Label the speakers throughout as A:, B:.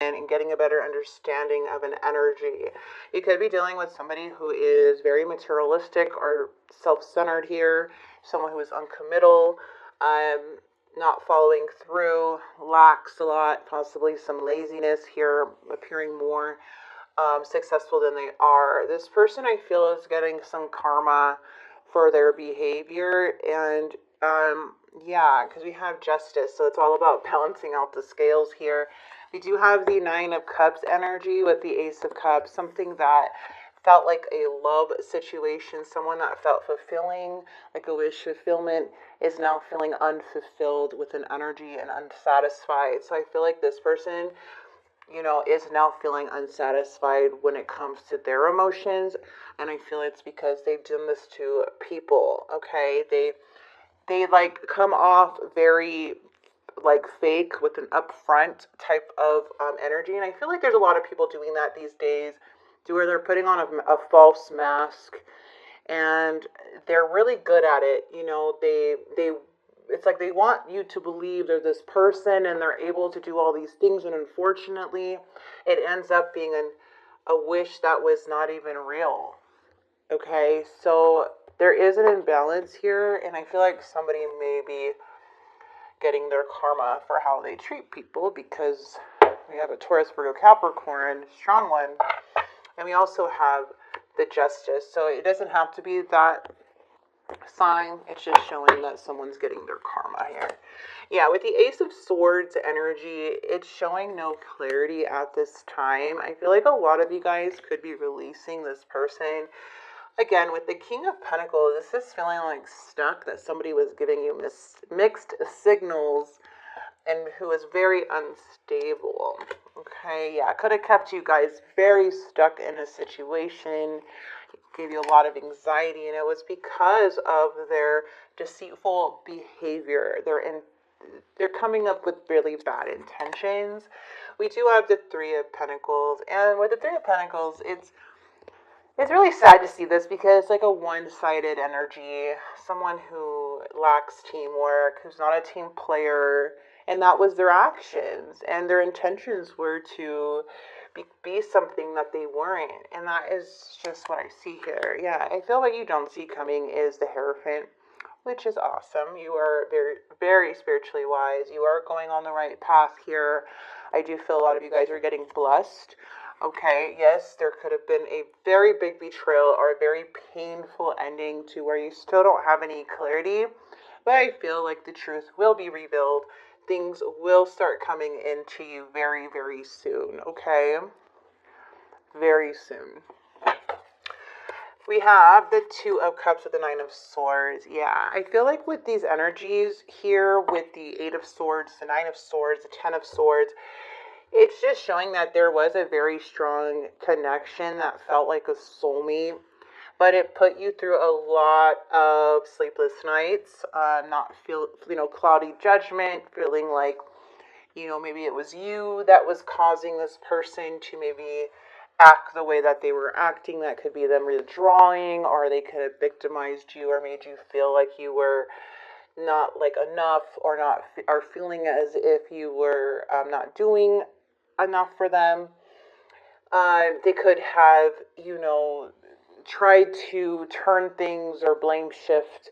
A: and getting a better understanding of an energy. You could be dealing with somebody who is very materialistic or self-centered here, someone who is uncommittal, um, not following through, lacks a lot, possibly some laziness here, appearing more successful than they are. This person, I feel, is getting some karma for their behavior, and yeah, because we have justice, so it's all about balancing out the scales here. We do have the Nine of Cups energy with the Ace of Cups, something that felt like a love situation, someone that felt fulfilling, like a wish fulfillment, is now feeling unfulfilled with an energy and unsatisfied. So I feel like this person, is now feeling unsatisfied when it comes to their emotions. And I feel it's because they've done this to people, okay? They like come off very like fake with an upfront type of energy. And I feel like there's a lot of people doing that these days, to where they're putting on a false mask, and they're really good at it. They it's like they want you to believe they're this person and they're able to do all these things, and unfortunately it ends up being a wish that was not even real. Okay, so there is an imbalance here, and I feel like somebody may be getting their karma for how they treat people, because we have a Taurus, Virgo, Capricorn, strong one, and we also have the Justice. So it doesn't have to be that sign, it's just showing that someone's getting their karma here. Yeah, with the Ace of Swords energy, it's showing no clarity at this time. I feel like a lot of you guys could be releasing this person. Again, with the King of Pentacles, this is feeling like stuck, that somebody was giving you mixed signals and who is very unstable. Okay, yeah, could have kept you guys very stuck in a situation, gave you a lot of anxiety, and it was because of their deceitful behavior. They're coming up with really bad intentions. We do have the Three of Pentacles, and with the Three of Pentacles, it's really sad to see this, because it's like a one-sided energy, someone who lacks teamwork, who's not a team player, and that was their actions, and their intentions were to be something that they weren't, and that is just what I see here. Yeah, I feel what you don't see coming is the Hierophant, which is awesome. You are very, very spiritually wise. You are going on the right path here. I do feel a lot of you guys are getting blessed. Okay, yes, there could have been a very big betrayal or a very painful ending to where you still don't have any clarity, but I feel like the truth will be revealed. Things will start coming into you very, very soon, okay? Very soon. We have the Two of Cups with the Nine of Swords. Yeah, I feel like with these energies here, with the Eight of Swords, the Nine of Swords, the Ten of Swords, it's just showing that there was a very strong connection that felt like a soulmate, but it put you through a lot of sleepless nights, not feel, cloudy judgment, feeling like, maybe it was you that was causing this person to maybe act the way that they were acting. That could be them withdrawing, or they could have victimized you or made you feel like you were not like enough, or not, or feeling as if you were not doing enough for them. They could have, tried to turn things or blame shift.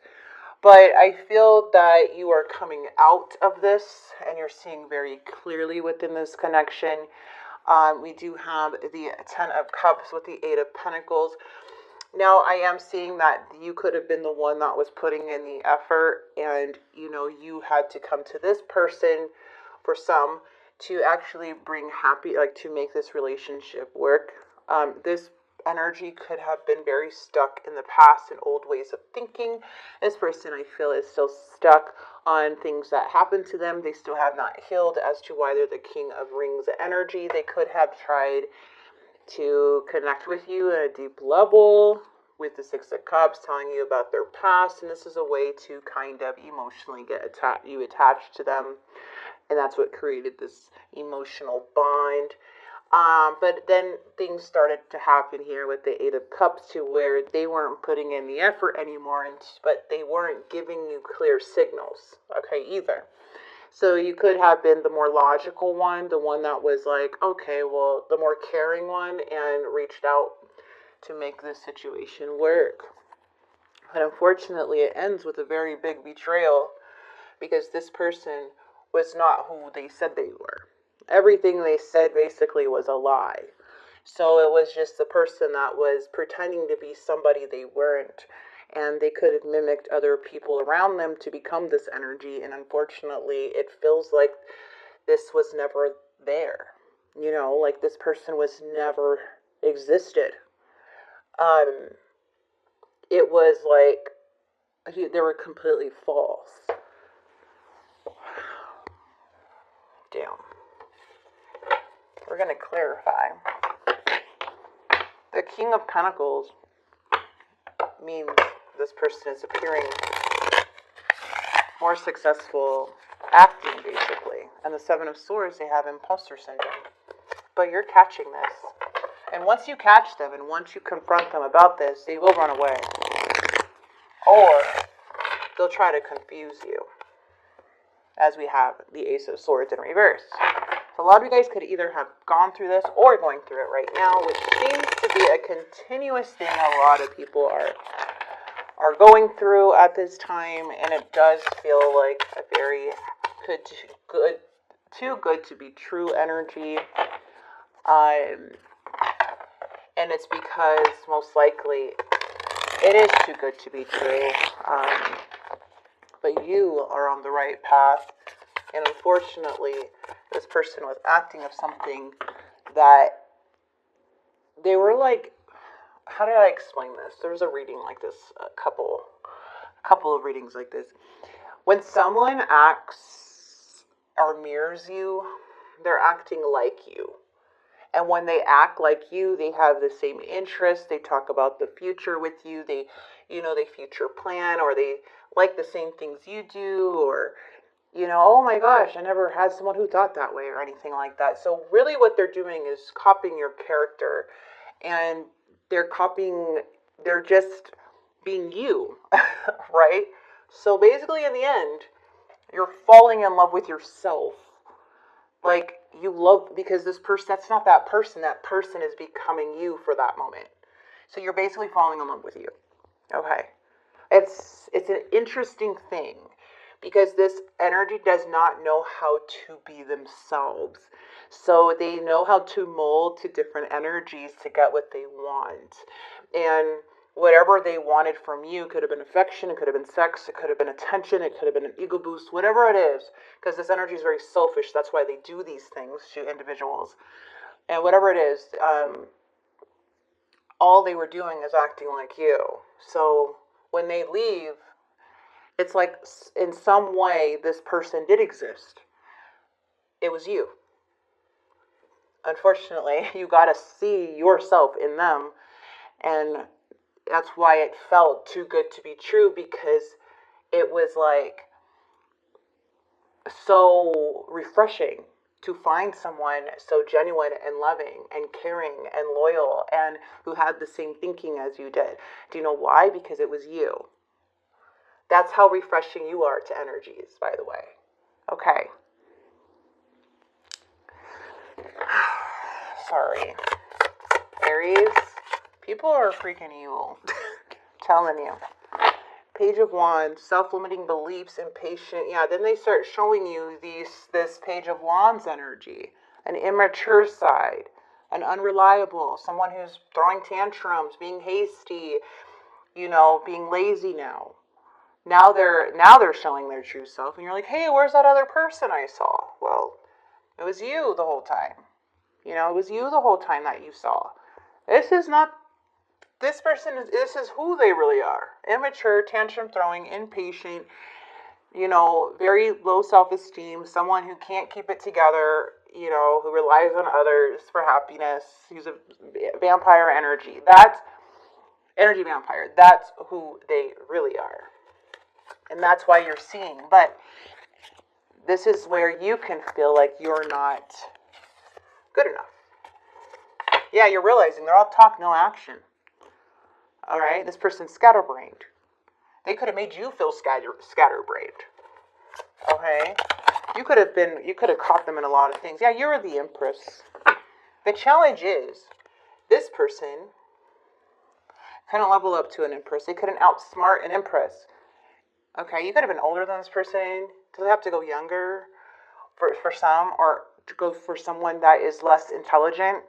A: But I feel that you are coming out of this and you're seeing very clearly within this connection. We do have the Ten of Cups with the Eight of Pentacles. Now, I am seeing that you could have been the one that was putting in the effort, and, you had to come to this person for some to actually bring happy, like to make this relationship work. This energy could have been very stuck in the past and old ways of thinking. This person, I feel, is still stuck on things that happened to them. They still have not healed as to why they're the King of Rings energy. They could have tried to connect with you at a deep level with the Six of Cups, telling you about their past, and this is a way to kind of emotionally get attached to them, and that's what created this emotional bond. But then things started to happen here with the Eight of Cups, to where they weren't putting in the effort anymore, but they weren't giving you clear signals, okay, either. So you could have been the more logical one, the one that was like, okay, well, the more caring one, and reached out to make this situation work. But unfortunately, it ends with a very big betrayal because this person was not who they said they were. Everything they said basically was a lie. So it was just the person that was pretending to be somebody they weren't. And they could have mimicked other people around them to become this energy. And unfortunately, it feels like this was never there. You know, like this person was never existed. Um, it was like they were completely false. Damn. We're going to clarify. The King of Pentacles means this person is appearing more successful acting, basically. And the Seven of Swords, they have imposter syndrome. But you're catching this. And once you catch them and once you confront them about this, they will run away. Or they'll try to confuse you. As we have the Ace of Swords in reverse. So a lot of you guys could either have gone through this or going through it right now, which seems to be a continuous thing a lot of people are going through at this time, and it does feel like a very too good to be true energy. And it's because most likely it is too good to be true. But you are on the right path, and unfortunately, this person was acting of something that they were like, how did I explain this? There was a reading like this, a couple of readings like this. When someone acts or mirrors you, they're acting like you. And when they act like you, they have the same interests. They talk about the future with you. They future plan, or they like the same things you do, or, oh my gosh, I never had someone who thought that way or anything like that. So really what they're doing is copying your character, and they're just being you, right? So basically in the end, you're falling in love with yourself. Like, you love, because this person, that's not that person is becoming you for that moment. So you're basically falling in love with you. Okay. It's an interesting thing, because this energy does not know how to be themselves. So they know how to mold to different energies to get what they want. And whatever they wanted from you could have been affection, it could have been sex, it could have been attention, it could have been an ego boost, whatever it is, because this energy is very selfish. That's why they do these things to individuals. And whatever it is, all they were doing is acting like you. So when they leave, it's like in some way this person did exist. It was you. Unfortunately, you got to see yourself in them, and that's why it felt too good to be true, because it was like so refreshing to find someone so genuine and loving and caring and loyal and who had the same thinking as you did. Do you know why? Because it was you. That's how refreshing you are to energies, by the way. Okay. Sorry. Aries, people are freaking evil. Telling you. Page of Wands, self-limiting beliefs, impatient. Yeah, then they start showing you this Page of Wands energy. An immature side. An unreliable. Someone who's throwing tantrums, being hasty, being lazy now. Now they're showing their true self, and you're like, hey, where's that other person I saw? Well, it was you the whole time. It was you the whole time that you saw. This is who they really are. Immature, tantrum throwing, impatient, very low self-esteem, someone who can't keep it together, who relies on others for happiness, who's a vampire energy. That's energy vampire. That's who they really are. And that's why you're seeing. But this is where you can feel like you're not good enough. Yeah, you're realizing they're all talk, no action. All right? This person's scatterbrained. They could have made you feel scatterbrained. Okay? You could have caught them in a lot of things. Yeah, you were the Empress. The challenge is, this person couldn't level up to an Empress. They couldn't outsmart an Empress. Okay, you could have been older than this person. Does it have to go younger for some, or to go for someone that is less intelligent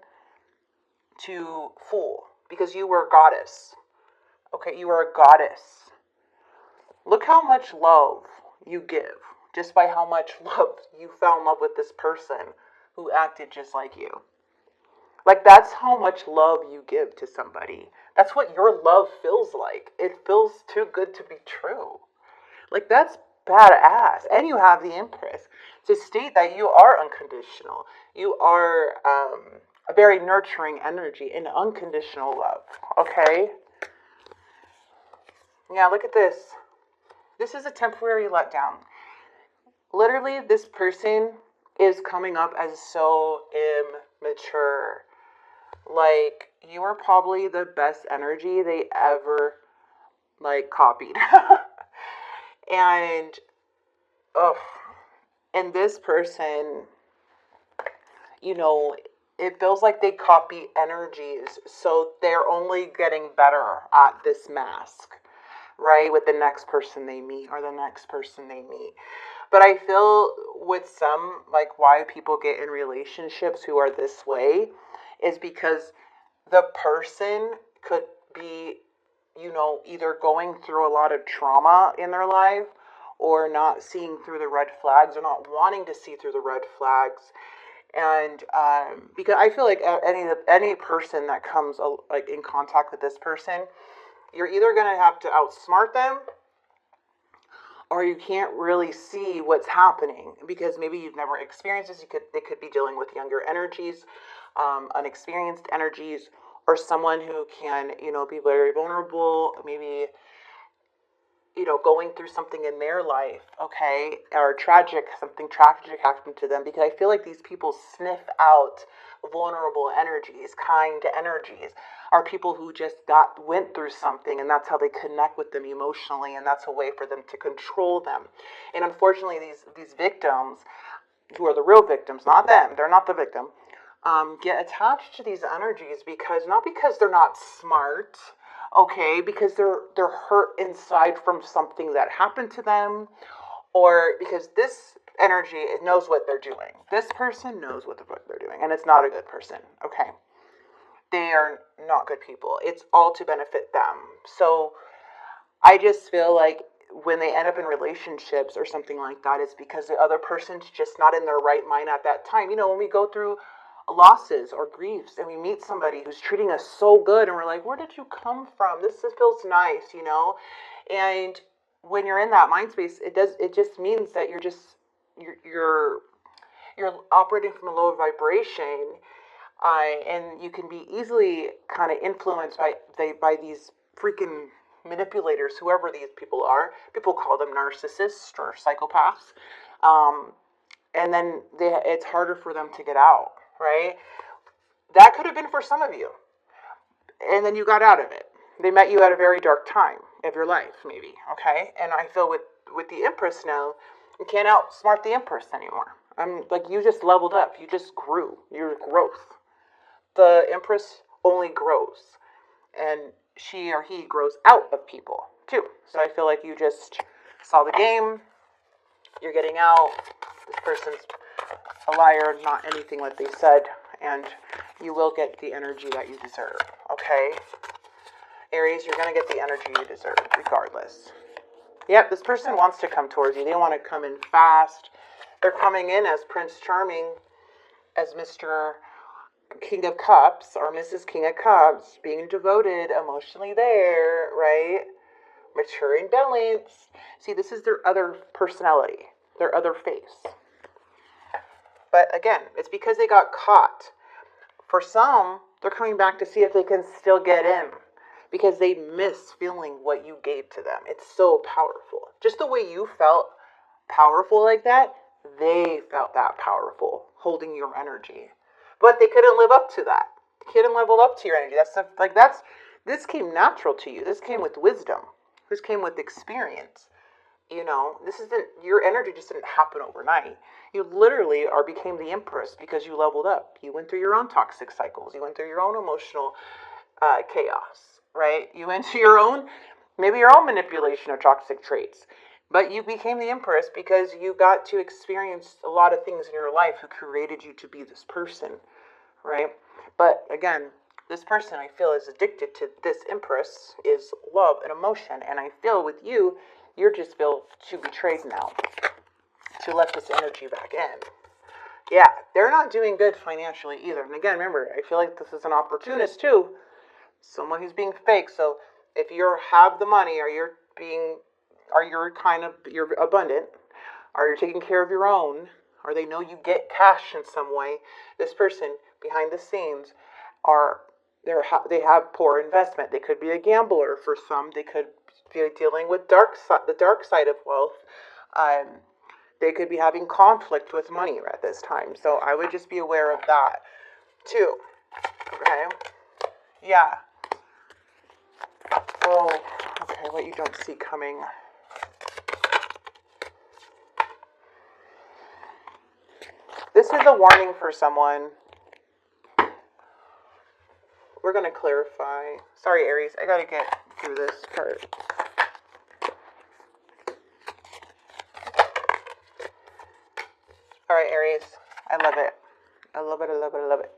A: to fool? Because you were a goddess. Okay, you were a goddess. Look how much love you give just by how much love you fell in love with this person who acted just like you. Like, that's how much love you give to somebody. That's what your love feels like. It feels too good to be true. Like, that's badass. And you have the Empress to state that you are unconditional. You are a very nurturing energy and unconditional love. Okay? Yeah, look at this. This is a temporary letdown. Literally, this person is coming up as so immature. Like, you are probably the best energy they ever, like, copied. And, and this person, you know, it feels like they copy energies, so they're only getting better at this mask, right? With the next person they meet or the next person they meet. But I feel with some, like, why people get in relationships who are this way is because the person could be, you know, either going through a lot of trauma in their life or not seeing through the red flags or not wanting to see through the red flags. And because I feel like any person that comes like in contact with this person, you're either going to have to outsmart them, or you can't really see what's happening because maybe you've never experienced this. They could be dealing with younger energies, unexperienced energies, or someone who can, you know, be very vulnerable, maybe, you know, going through something in their life, okay, or something tragic happened to them, because I feel like these people sniff out vulnerable energies, kind energies, are people who just went through something, and that's how they connect with them emotionally, and that's a way for them to control them. And unfortunately, these victims, who are the real victims, not them, they're not the victim, get attached to these energies not because they're not smart, okay, because they're hurt inside from something that happened to them, or because this energy knows what they're doing. This person knows what the fuck they're doing, and it's not a good person, okay? They are not good people. It's all to benefit them. So I just feel like when they end up in relationships or something like that, it's because the other person's just not in their right mind at that time. You know, when we go through losses or griefs and we meet somebody who's treating us so good and we're like, where did you come from? This feels nice, you know? And when you're in that mind space, it just means that you're operating from a low vibration, and you can be easily kind of influenced by these freaking manipulators, whoever these people are. People call them narcissists or psychopaths, and then it's harder for them to get out, right? That could have been for some of you, and then you got out of it. They met you at a very dark time of your life, maybe, okay? And I feel with the Empress now, you can't outsmart the Empress anymore. I'm like, you just leveled up. You just grew. Your growth. The Empress only grows, and she or he grows out of people too. So I feel like you just saw the game. You're getting out. This person's a liar, not anything what they said, and you will get the energy that you deserve. Okay, Aries, you're gonna get the energy you deserve, regardless. Yep, this person wants to come towards you. They want to come in fast. They're coming in as Prince Charming, as Mr. King of Cups or Mrs. King of Cups, being devoted, emotionally there, right? Mature and balanced. See, this is their other personality, their other face. But again, it's because they got caught. For some, they're coming back to see if they can still get in, because they miss feeling what you gave to them. It's so powerful. Just the way you felt powerful like that, they felt that powerful, holding your energy. But they couldn't live up to that. They couldn't level up to your energy. This came natural to you. This came with wisdom. This came with experience. You know, this isn't, your energy just didn't happen overnight. You literally are became the empress because you leveled up. You went through your own toxic cycles. You went through your own emotional chaos, right? You went through your own, maybe your own manipulation of toxic traits. But you became the empress because you got to experience a lot of things in your life who created you to be this person, right? But again, this person I feel is addicted to this empress is love and emotion. And I feel with you, you're just feel to betrayed now, to let this energy back in. Yeah, they're not doing good financially either. And again, remember, I feel like this is an opportunist too. Someone who's being fake. So if you have the money, or you're kind of, you're abundant, or you're taking care of your own, or they know you get cash in some way, this person behind the scenes are, they have poor investment. They could be a gambler for some. They could be dealing with the dark side of wealth. Um, they could be having conflict with money at this time. So I would just be aware of that too. Okay. Yeah. Oh, okay. What you don't see coming. This is a warning for someone. We're going to clarify. Sorry, Aries. I got to get through this part. All right, Aries. I love it. I love it. I love it. I love it.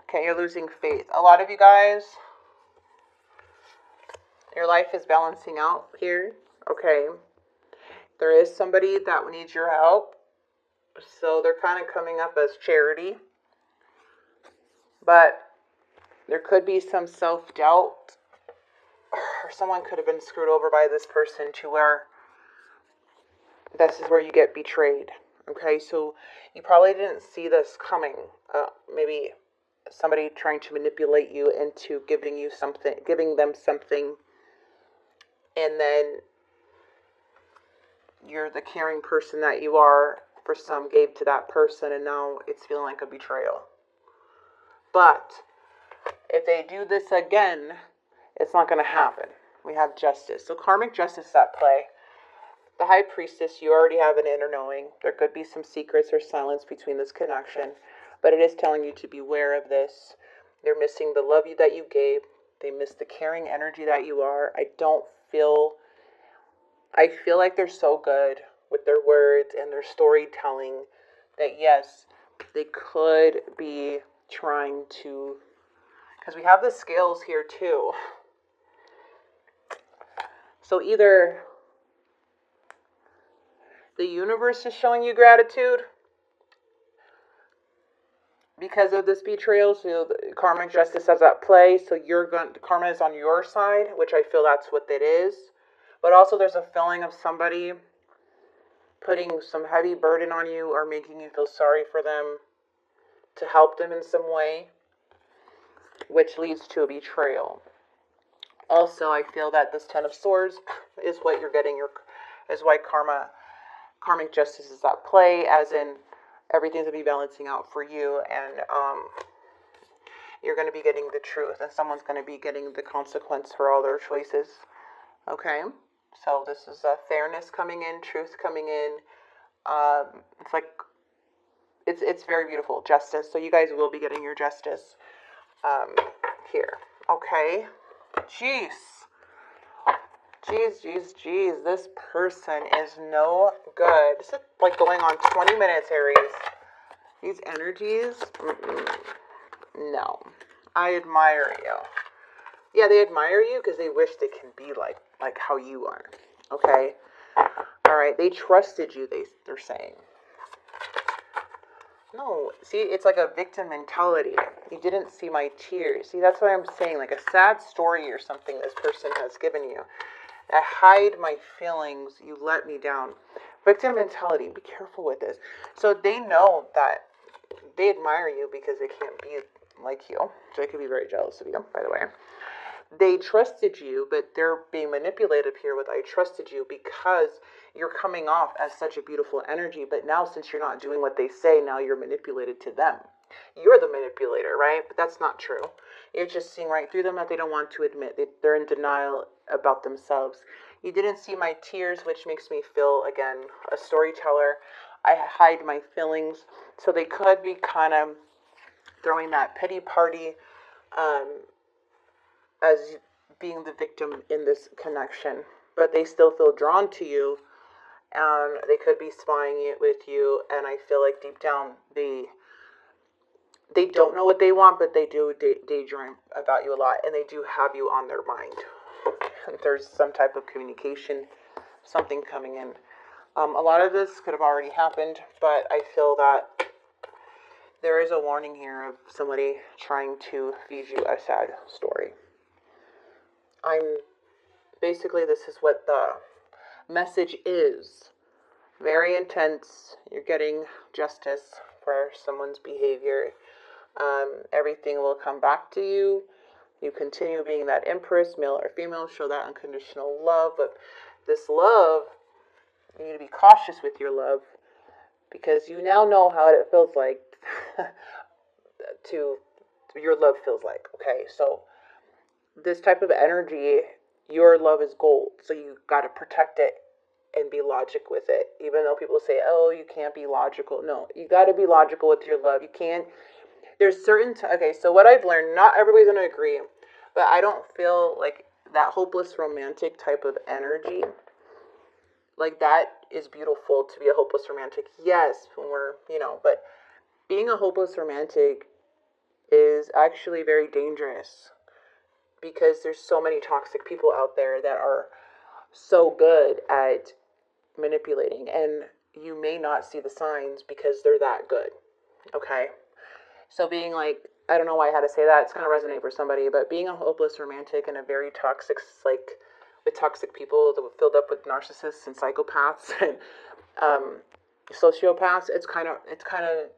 A: Okay, you're losing faith. A lot of you guys, your life is balancing out here. Okay. There is somebody that needs your help. So they're kind of coming up as charity. But there could be some self-doubt. Or someone could have been screwed over by this person to where this is where you get betrayed. Okay, so you probably didn't see this coming. Maybe somebody trying to manipulate you into giving them something, and then you're the caring person that you are, for some gave to that person, and now it's feeling like a betrayal. But if they do this again, it's not going to happen. We have justice. So karmic justice is at play. The High Priestess, you already have an inner knowing. There could be some secrets or silence between this connection, but it is telling you to beware of this. They're missing the love that you gave. They miss the caring energy that you are. I feel like they're so good with their words and their storytelling that yes, they could be trying to, because we have the scales here too. So either the universe is showing you gratitude because of this betrayal, so the karmic justice is at play, so karma is on your side, which I feel that's what it is. But also there's a feeling of somebody putting some heavy burden on you or making you feel sorry for them to help them in some way, which leads to a betrayal. Also, I feel that this Ten of Swords is what you're getting is why karmic justice is at play, as in everything's going to be balancing out for you, and you're going to be getting the truth, and someone's going to be getting the consequence for all their choices. Okay? So this is fairness coming in, truth coming in. It's like, it's very beautiful. Justice. So you guys will be getting your justice here. Okay? Jeez. Jeez. This person is no good. This is like going on 20 minutes, Aries. These energies, no. I admire you. Yeah, they admire you because they wish they can be like how you are. Okay? Alright, they trusted you, they're saying. No, see, it's like a victim mentality. You didn't see my tears. See, that's what I'm saying. Like a sad story or something this person has given you. I hide my feelings. You let me down. Victim mentality. Be careful with this. So they know that they admire you because they can't be like you. So they could be very jealous of you, by the way. They trusted you, but they're being manipulated here with I trusted you because you're coming off as such a beautiful energy. But now since you're not doing what they say, now you're manipulated to them. You're the manipulator, right? But that's not true. You're just seeing right through them that they don't want to admit. They're in denial about themselves. You didn't see my tears, which makes me feel, again, a storyteller. I hide my feelings. So they could be kind of throwing that pity party um, as being the victim in this connection. But they still feel drawn to you. They could be spying it with you. And I feel like deep down they don't know what they want, but they do daydream about you a lot. And they do have you on their mind. There's some type of communication, something coming in. A lot of this could have already happened, but I feel that there is a warning here of somebody trying to feed you a sad story. Basically, this is what the message is. Very intense. You're getting justice for someone's behavior. Everything will come back to you. You continue being that empress, male or female, show that unconditional love. But this love, you need to be cautious with your love, because you now know how it feels like to your love feels like. Okay, so this type of energy, your love is gold. So you got to protect it and be logic with it. Even though people say, oh, you can't be logical. No, you got to be logical with your love. You can't. There's certain, okay, so what I've learned, not everybody's going to agree, but I don't feel like that hopeless romantic type of energy, like that is beautiful to be a hopeless romantic. Yes, when we're, but being a hopeless romantic is actually very dangerous, because there's so many toxic people out there that are so good at manipulating, and you may not see the signs because they're that good, okay? So being like, I don't know why I had to say that, it's going to resonate for somebody, but being a hopeless romantic in a very toxic, like, with toxic people that were filled up with narcissists and psychopaths and sociopaths, it's kind of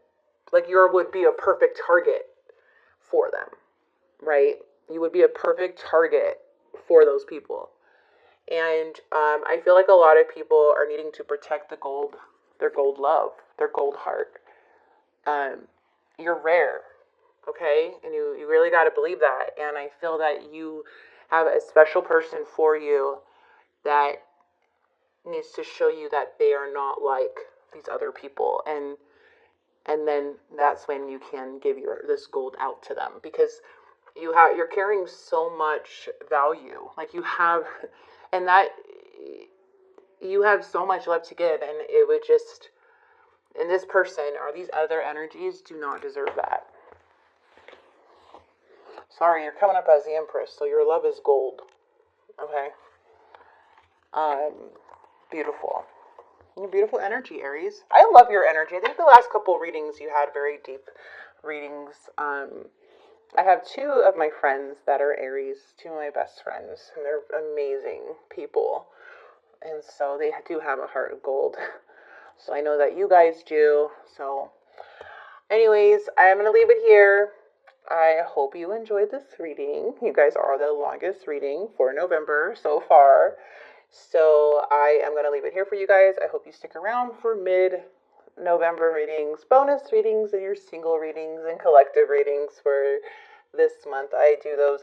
A: like you would be a perfect target for them, right? You would be a perfect target for those people. And I feel like a lot of people are needing to protect their gold love, their gold heart. You're rare, okay? And you really got to believe that. And I feel that you have a special person for you that needs to show you that they are not like these other people. And then that's when you can give this gold out to them, because you're carrying so much value. Like you have, and that you have so much love to give, and it would just, and this person or these other energies do not deserve that. Sorry, you're coming up as the Empress, so your love is gold. Okay. Beautiful. Beautiful energy, Aries. I love your energy. I think the last couple readings you had very deep readings. I have two of my friends that are Aries, two of my best friends, and they're amazing people. And so they do have a heart of gold. So I know that you guys do. So anyways, I'm going to leave it here. I hope you enjoyed this reading. You guys are the longest reading for November so far. So I am going to leave it here for you guys. I hope you stick around for mid-November readings, bonus readings, and your single readings and collective readings for this month. I do those